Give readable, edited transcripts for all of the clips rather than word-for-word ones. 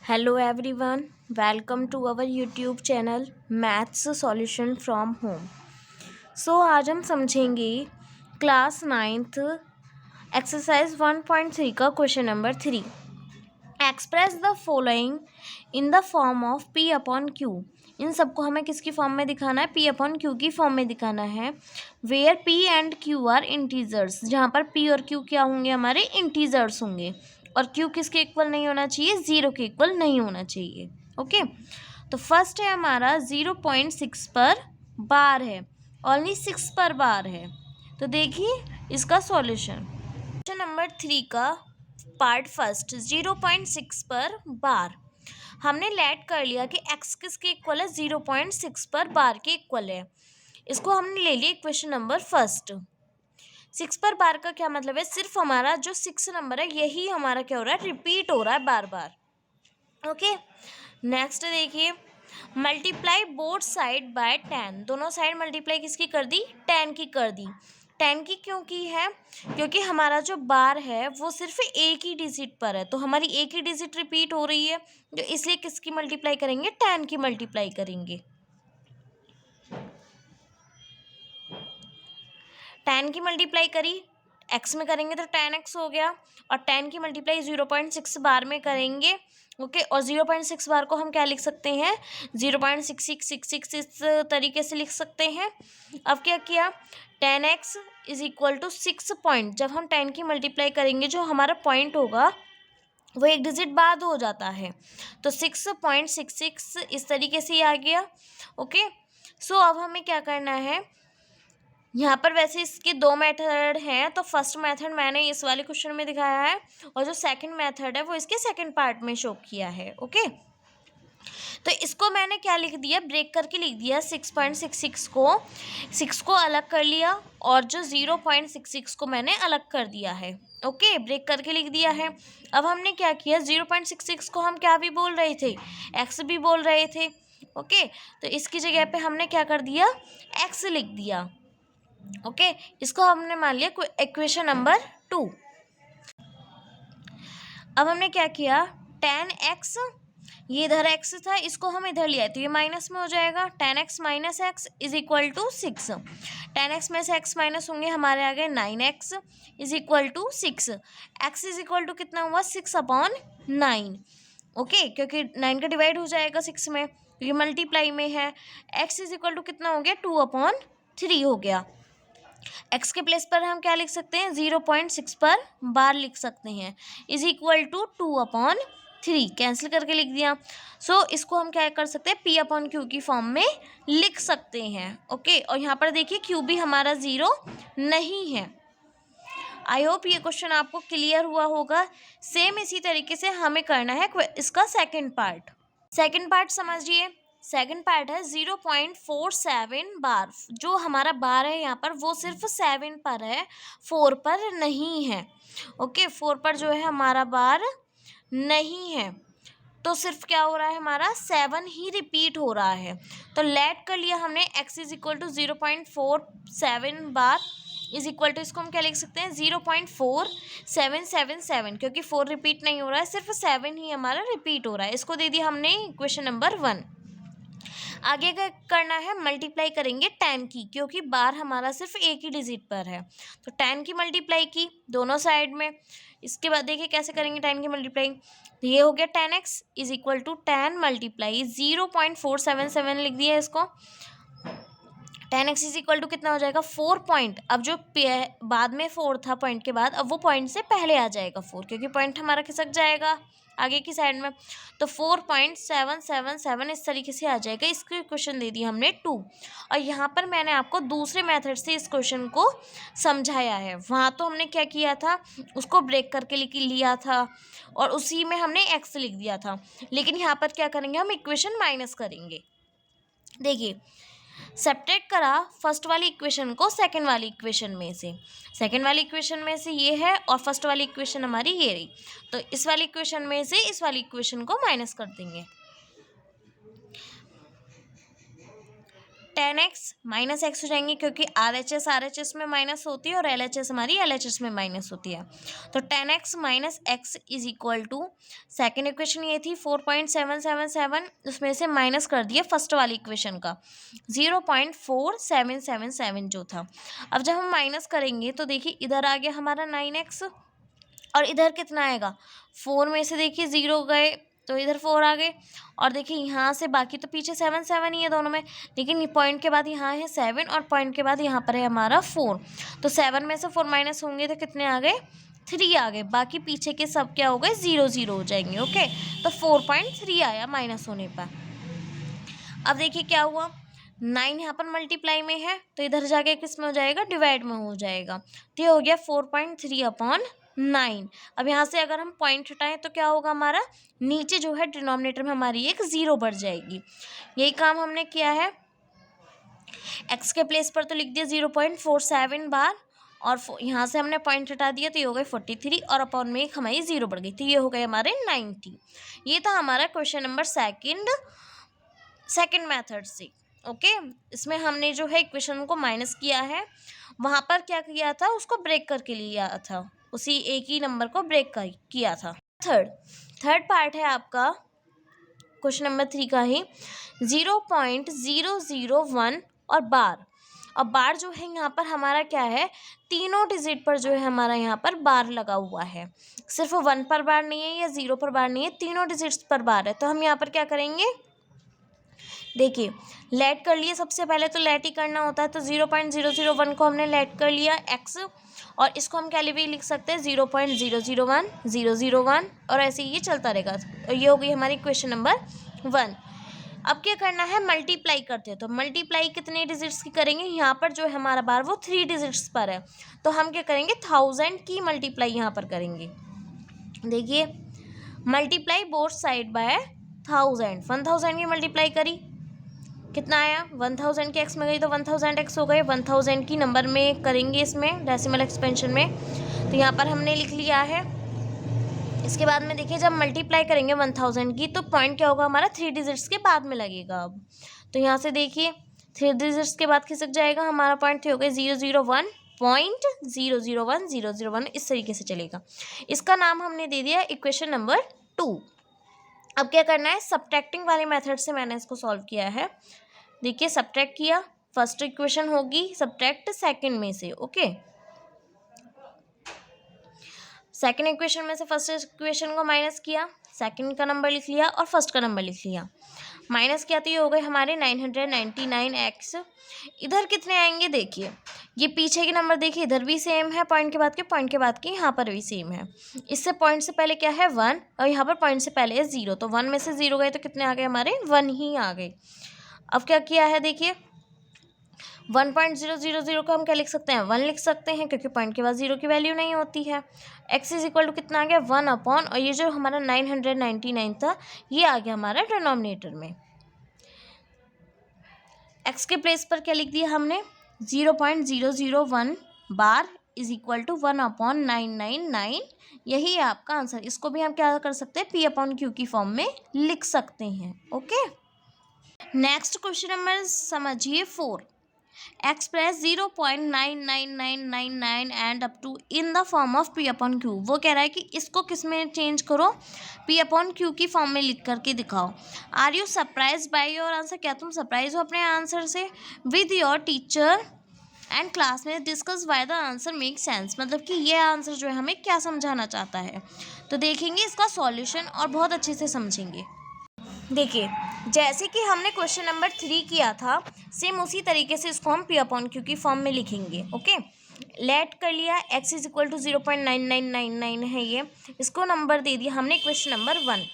Hello everyone, welcome to our YouTube channel Maths Solution from Home। आज हम समझेंगे class 9th exercise 1.3 का question number 3। Express the following in the form of P upon Q। इन सबको हमें किसकी form में दिखाना है? P अपॉन Q की फॉर्म में दिखाना है। Where P and Q are integers, जहाँ पर P और Q क्या होंगे? हमारे इंटीजर्स होंगे। और Q किसके इक्वल नहीं होना चाहिए? 0 के इक्वल नहीं होना चाहिए। ओके, तो फर्स्ट है हमारा 0.6 पर बार है, ओनली 6 पर बार है। तो देखिए इसका सॉल्यूशन। क्वेश्चन नंबर 3 का पार्ट फर्स्ट 0.6 पर बार हमने लेट कर लिया कि x किसके इक्वल है? 0.6 पर बार के इक्वल है। इसको हमने ले लिया इक्वेशन नंबर फर्स्ट। 6 पर बार का क्या मतलब है? सिर्फ हमारा जो 6 नंबर है यही हमारा क्या हो रहा है? रिपीट हो रहा है बार बार। ओके, नेक्स्ट देखिए, मल्टीप्लाई बोथ साइड बाय 10। दोनों साइड मल्टीप्लाई किसकी कर दी? 10 की कर दी। 10 की क्यों की है? क्योंकि हमारा जो बार है वो सिर्फ एक ही डिजिट पर है, तो हमारी एक ही डिजिट रिपीट हो रही है, जो इसलिए किसकी मल्टीप्लाई करेंगे? 10 की मल्टीप्लाई करेंगे। 10 की मल्टीप्लाई करी, x में करेंगे तो 10x हो गया, और 10 की मल्टीप्लाई 0.6 बार में करेंगे। ओके, और 0.6 बार को हम क्या लिख सकते हैं? 0.6666 इस तरीके से लिख सकते हैं। अब क्या किया? 10x is equal to 6 point. जब हम 10 की मल्टीप्लाई करेंगे जो हमारा पॉइंट होगा वो एक डिजिट बाद हो जाता है, तो 6.66 इस तरीके से ही आ गया। ओके, सो अब हमें क्या करना है? यहाँ पर वैसे इसके दो मेथड हैं, तो फर्स्ट मेथड मैंने इस वाले क्वेश्चन में दिखाया है, और जो सेकंड मेथड है वो इसके सेकंड पार्ट में शो किया है। ओके, तो इसको मैंने क्या लिख दिया? ब्रेक करके लिख दिया। 6.66 को 6 को अलग कर लिया, और जो 0.66 को मैंने अलग कर दिया है। ओके, ब्रेक करके लिख दिया है। अब हमने क्या किया? 0.66 को हम क्या भी बोल रहे थे? एक्स भी बोल रहे थे। ओके, तो इसकी जगह पे हमने क्या कर दिया? एक्स लिख दिया। ओके, इसको हमने मान लिया इक्वेशन नंबर 2। अब हमने क्या किया? 10x, ये इधर x था, इसको हम इधर लिया तो ये माइनस में हो जाएगा। 10x minus x is equal to 6। 10x में से x माइनस होंगे, हमारे आ गए 9x is equal to 6। x is equal to कितना हुआ? 6/9। ओके, क्योंकि 9 का डिवाइड हो जाएगा 6 में, क्योंकि मल्टीप्लाई में है। x इज इक्वल टू कितना हो गया? 2/3 हो गया। x के प्लेस पर हम क्या लिख सकते हैं? 0.6 पर बार लिख सकते हैं, इज इक्वल टू 2/3। कैंसिल करके लिख दिया। इसको हम क्या कर सकते हैं? P अपॉन Q की फॉर्म में लिख सकते हैं। ओके, और यहाँ पर देखिए Q भी हमारा 0 नहीं है। आई होप ये क्वेश्चन आपको क्लियर हुआ होगा। सेम इसी तरीके से हमें करना है इसका सेकेंड पार्ट। सेकेंड पार्ट समझिए। सेकंड पार्ट है 0.47 बार। जो हमारा बार है यहाँ पर वो सिर्फ 7 पर है, 4 पर नहीं है। ओके, 4 पर जो है हमारा बार नहीं है, तो सिर्फ क्या हो रहा है? हमारा 7 ही रिपीट हो रहा है। तो लेट कर लिया हमने x is equal to 0.47 bar is equal to, इसको हम क्या लिख सकते हैं? 0.4777, क्योंकि 4 रिपीट नहीं हो रहा है, सिर्फ 7 ही हमारा रिपीट हो रहा है। इसको दे दिया हमने इक्वेशन नंबर 1। आगे क्या करना है? मल्टीप्लाई करेंगे 10 की, क्योंकि बार हमारा सिर्फ एक ही डिजिट पर है, तो 10 की मल्टीप्लाई की दोनों साइड में। इसके बाद देखिए कैसे करेंगे 10 की मल्टीप्लाई। तो ये हो गया 10x is equal to 10 multiply 0.477 लिख दिया इसको। 10x इज इक्वल टू कितना हो जाएगा? 4 पॉइंट। अब जो बाद में 4 था पॉइंट के बाद, अब वो पॉइंट से पहले आ जाएगा 4, क्योंकि पॉइंट हमारा खिसक जाएगा आगे की साइड में, तो 4.777 इस तरीके से आ जाएगा। इसकी क्वेश्चन दे दी हमने 2। और यहाँ पर मैंने आपको दूसरे मेथड से इस क्वेश्चन को समझाया है। वहाँ तो हमने क्या किया था? उसको ब्रेक करके लिख लिया था, और उसी में हमने x लिख दिया था। लेकिन यहाँ पर क्या करेंगे? हम इक्वेशन माइनस करेंगे। देखिए, सेपरेट करा फर्स्ट वाली इक्वेशन को सेकंड वाली इक्वेशन में से। सेकंड वाली इक्वेशन में से ये है, और फर्स्ट वाली इक्वेशन हमारी ये रही, तो इस वाली इक्वेशन में से इस वाली इक्वेशन को माइनस कर देंगे। 10x माइनस एक्स हो जाएंगे, क्योंकि RHS में माइनस होती है और LHS हमारी LHS में माइनस होती है। तो 10x minus x is equal to, second equation ये थी 4.777, उसमें से माइनस कर दिया फर्स्ट वाली इक्वेशन का 0.4777 जो था। अब जब हम माइनस करेंगे तो देखिए इधर आ गया हमारा 9x और इधर कितना आएगा, 4 में से देखिए 0 गए तो इधर 4 आ गए, और देखिए यहाँ से बाकी तो पीछे 7 7 ही है दोनों में, लेकिन पॉइंट के बाद यहाँ है 7 और पॉइंट के बाद यहाँ पर है हमारा 4। तो 7 में से 4 माइनस होंगे तो कितने आ गए, 3 आ गए, बाकी पीछे के सब क्या हो गए, 0 0 हो जाएंगे। ओके, तो 4.3 आया माइनस होने पर। अब देखिए क्या हुआ, 9 यहाँ पर मल्टीप्लाई में है तो इधर जाके किस में हो जाएगा, डिवाइड में हो जाएगा। तो ये हो गया 4.3/9। अब यहाँ से अगर हम पॉइंट हटाएं तो क्या होगा, हमारा नीचे जो है डिनोमिनेटर में हमारी एक 0 बढ़ जाएगी। यही काम हमने किया है, x के प्लेस पर तो लिख दिया 0.47 बार, और यहाँ से हमने पॉइंट हटा दिया तो ये हो गए 43, और अपॉन में एक हमारी 0 बढ़ गई, तो ये हो गए हमारे 90। ये था हमारा क्वेश्चन नंबर सेकंड मेथड से। ओके, इसमें हमने जो है इक्वेशन को माइनस किया है, वहाँ पर क्या किया था, उसको ब्रेक करके लिया था, उसी एक ही नंबर को ब्रेक कर किया था। थर्ड पार्ट है आपका क्वेश्चन नंबर 3 का ही 0.001 और बार जो है यहाँ पर हमारा क्या है, तीनों डिजिट पर जो है हमारा यहाँ पर बार लगा हुआ है, सिर्फ 1 पर बार नहीं है या 0 पर बार नहीं है, तीनों डिजिट्स पर बार है। तो हम यहाँ पर क्या करेंगे, देखिए लेट कर लिए, सबसे पहले तो लेट ही करना होता है, तो 0.001 को हमने लेट कर लिया x, और इसको हम क्या भी लिख सकते हैं 0.001 001, और ऐसे ही ये चलता रहेगा। ये हो गई हमारी क्वेश्चन नंबर 1। अब क्या करना है, मल्टीप्लाई करते हैं, तो मल्टीप्लाई कितने डिजिट्स की करेंगे, यहाँ पर जो है हमारा बार वो 3 डिजिट्स पर है, तो हम क्या करेंगे 1000 की मल्टीप्लाई यहाँ पर करेंगे। देखिए मल्टीप्लाई बोथ साइड बाय 1000 की मल्टीप्लाई करी, कितना आया, 1000 की x में गई तो 1000x हो गए, 1000 की नंबर में करेंगे इसमें डेसिमल एक्सपेंशन में, तो यहाँ पर हमने लिख लिया है। इसके बाद में देखिए जब मल्टीप्लाई करेंगे 1000 की तो पॉइंट क्या होगा, हमारा 3 डिजिट्स के बाद में लगेगा। अब तो यहाँ से देखिए 3 डिजिट्स के बाद खिसक जाएगा, हमारा पॉइंट हो गया 001.001 इस तरीके से चलेगा। इसका नाम हमने दे दिया इक्वेशन नंबर 2। अब क्या करना है, सब्ट्रैक्टिंग वाले मेथड से मैंने इसको सॉल्व किया है। देखिए सब्ट्रैक्ट किया, फर्स्ट इक्वेशन होगी सब्ट्रैक्ट सेकंड में से। ओके, सेकंड इक्वेशन में से फर्स्ट इक्वेशन को माइनस किया, सेकंड का नंबर लिख लिया और फर्स्ट का नंबर लिख लिया, माइनस किया तो ये हो गए हमारे 999x। इधर कितने आएंगे, देखिए ये पीछे के नंबर देखिए इधर भी सेम है, पॉइंट के बाद के यहाँ पर भी सेम है। इससे पॉइंट से पहले क्या है 1 और यहाँ पर पॉइंट से पहले है 0, तो 1 में से 0 गए तो कितने आ गए हमारे 1 ही आ गए। अब क्या किया है, देखिए 1.000 को हम क्या लिख सकते हैं, 1 लिख सकते हैं, क्योंकि पॉइंट के बाद 0 की वैल्यू नहीं होती है। x इज इक्वल टू कितना आ गया 1 अपॉन, और ये जो हमारा 999 था ये आ गया हमारा डिनोमिनेटर में। x के प्लेस पर क्या लिख दिया हमने 0.001 bar is equal to 1 upon 999, यही है आपका आंसर। इसको भी हम क्या कर सकते हैं, p अपॉन क्यू की फॉर्म में लिख सकते हैं। ओके, नेक्स्ट क्वेश्चन नंबर समझिए 4। Express 0.99999 and up to in the form of p upon Q. वो कह रहा है कि इसको किस में चेंज करो, p अपॉन क्यू की फॉर्म में लिख करके दिखाओ। Are you surprise by your answer, क्या तुम सरप्राइज हो अपने आंसर से। With your teacher and class में discuss why the answer make sense, मतलब कि ये आंसर जो है हमें क्या समझाना चाहता है। तो देखेंगे इसका सॉल्यूशन और बहुत अच्छे से समझेंगे। देखिए जैसे कि हमने क्वेश्चन नंबर 3 किया था, सेम उसी तरीके से इसको हम p अपॉन क्यू की फॉर्म में लिखेंगे। ओके, लेट कर लिया, x इज इक्वल टू 0.9999 है ये, इसको नंबर दे दिया हमने क्वेश्चन नंबर 1।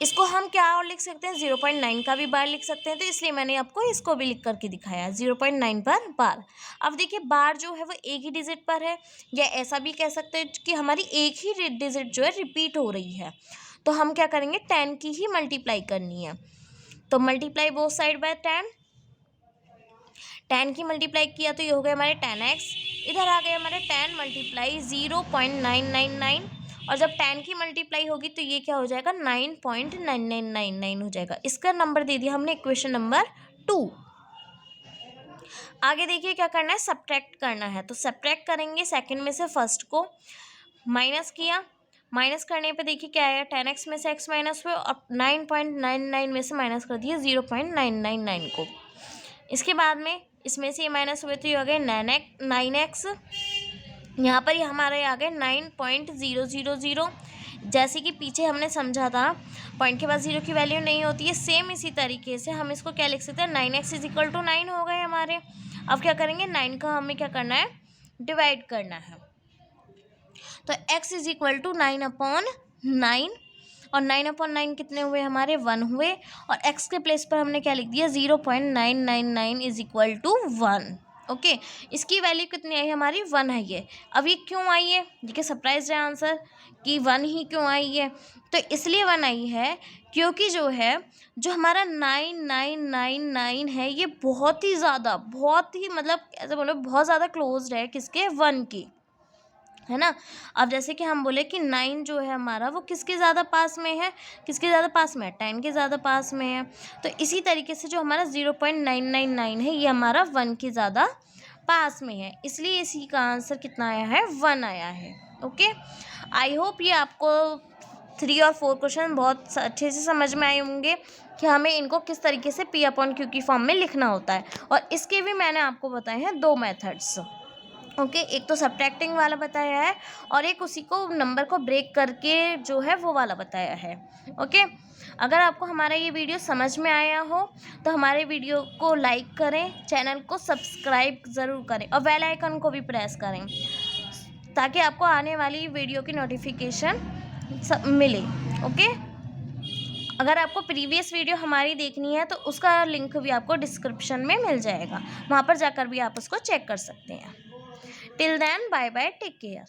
इसको हम क्या और लिख सकते हैं, 0.9 का भी बार लिख सकते हैं, तो इसलिए मैंने आपको इसको भी लिख करके दिखाया 0.9 पर बार। अब देखिए बार जो है वो एक ही डिजिट पर है, या ऐसा भी कह सकते हैं कि हमारी एक ही डिजिट जो है रिपीट हो रही है, तो हम क्या करेंगे 10 की ही मल्टीप्लाई करनी है। तो मल्टीप्लाई बोथ साइड बाय 10 की मल्टीप्लाई किया तो ये हो गए हमारे 10x, इधर आ गए हमारे 10 मल्टीप्लाई 0.999, और जब 10 की मल्टीप्लाई होगी तो ये क्या हो जाएगा 9.9999 हो जाएगा। इसका नंबर दे दिया हमने इक्वेशन नंबर 2। आगे देखिए क्या करना है, सब्ट्रैक्ट करना है। तो सब्ट्रैक्ट करेंगे सेकंड में से फर्स्ट को, माइनस किया, माइनस करने पे देखिए क्या आया, 10x में से x माइनस हुए और 9.99 में से माइनस कर दिए 0.999 को। इसके बाद में इसमें से ये माइनस हुए तो ये आ गए 9x, यहाँ पर ये हमारे आ गए 9.000। जैसे कि पीछे हमने समझा था पॉइंट के बाद जीरो की वैल्यू नहीं होती है, सेम इसी तरीके से हम इसको क्या लिख सकते हैं, 9x इज इक्वल टू 9 हो गए हमारे। अब क्या करेंगे, 9 का हमें क्या करना है, डिवाइड करना है। तो x इज इक्वल टू 9/9 और 9/9 कितने हुए हमारे, 1 हुए। और x के प्लेस पर हमने क्या लिख दिया, 0.999 इज इक्वल टू 1। ओके, इसकी वैल्यू कितनी आई हमारी, 1 है ये। अब ये क्यों आई है, देखिए सरप्राइज है आंसर कि 1 ही क्यों आई है। तो इसलिए 1 आई है क्योंकि जो हमारा 9999 है ये बहुत ही ज़्यादा, बहुत ही मतलब ऐसे बोलो बहुत ज़्यादा क्लोज्ड है किसके, 1 की, है ना। अब जैसे कि हम बोले कि 9 जो है हमारा वो किसके ज़्यादा पास में है, किसके ज़्यादा पास में है, 10 के ज़्यादा पास में है। तो इसी तरीके से जो हमारा 0.999 है ये हमारा 1 के ज़्यादा पास में है, इसलिए इसी का आंसर कितना आया है, 1 आया है। ओके, आई होप ये आपको 3 और 4 क्वेश्चन बहुत अच्छे से समझ में आए होंगे कि हमें इनको किस तरीके से P/Q की फॉर्म में लिखना होता है। और इसके भी मैंने आपको बताए हैं 2 मेथड्स। ओके, एक तो सब्ट्रैक्टिंग वाला बताया है और एक उसी को नंबर को ब्रेक करके जो है वो वाला बताया है। ओके, अगर आपको हमारा ये वीडियो समझ में आया हो तो हमारे वीडियो को लाइक करें, चैनल को सब्सक्राइब ज़रूर करें और बेल आइकन को भी प्रेस करें ताकि आपको आने वाली वीडियो की नोटिफिकेशन मिले। ओके, अगर आपको प्रीवियस वीडियो हमारी देखनी है तो उसका लिंक भी आपको डिस्क्रिप्शन में मिल जाएगा, वहाँ पर जाकर भी आप उसको चेक कर सकते हैं। Till then, bye bye, take care.